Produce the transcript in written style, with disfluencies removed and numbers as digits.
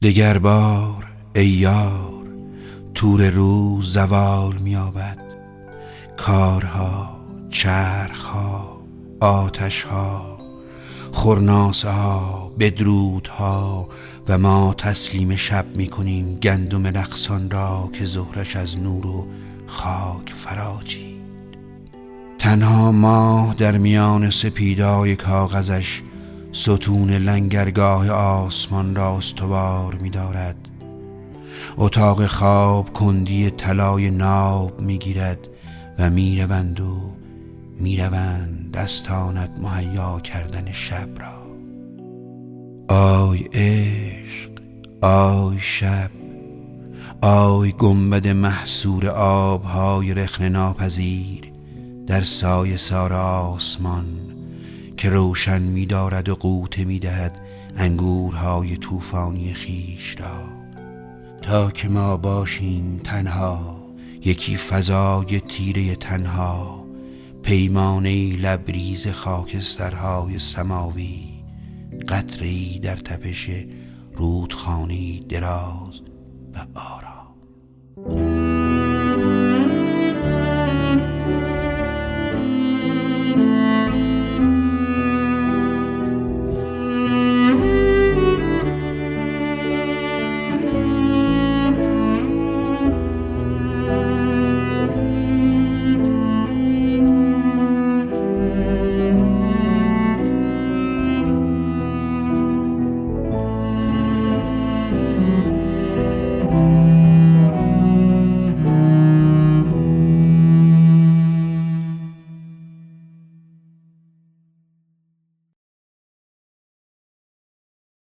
دگر بار ای یار طول روز زوال می‌یابد. کارها، چرخها، آتشها، خرناسه‌ها، بدرودها و ما تسلیم شب می‌کنیم گندم رقصان را که ظهرش از نور و خاک فراچید. تنها ماه در میان سپیدای کاغذش ستون لنگرگاه آسمان را استوار می‌دارد. اتاق خواب کندی طلای ناب می‌گیرد و میروند دستانت مهیا کردن شب را. آی عشق، آی شب، آی گنبد محصور آبهای رخنه ناپذیر در سایه سار آسمان که روشن می‌دارد و غوطه می‌دهد انگورهای طوفانی خویش را، تا که ما باشیم تنها، یکی فضای تیره تنها، پیمانه‌ای لبریز خاکسترهای سماوی، قطره‌ای در تپش رودخانه‌ای دراز و آرام.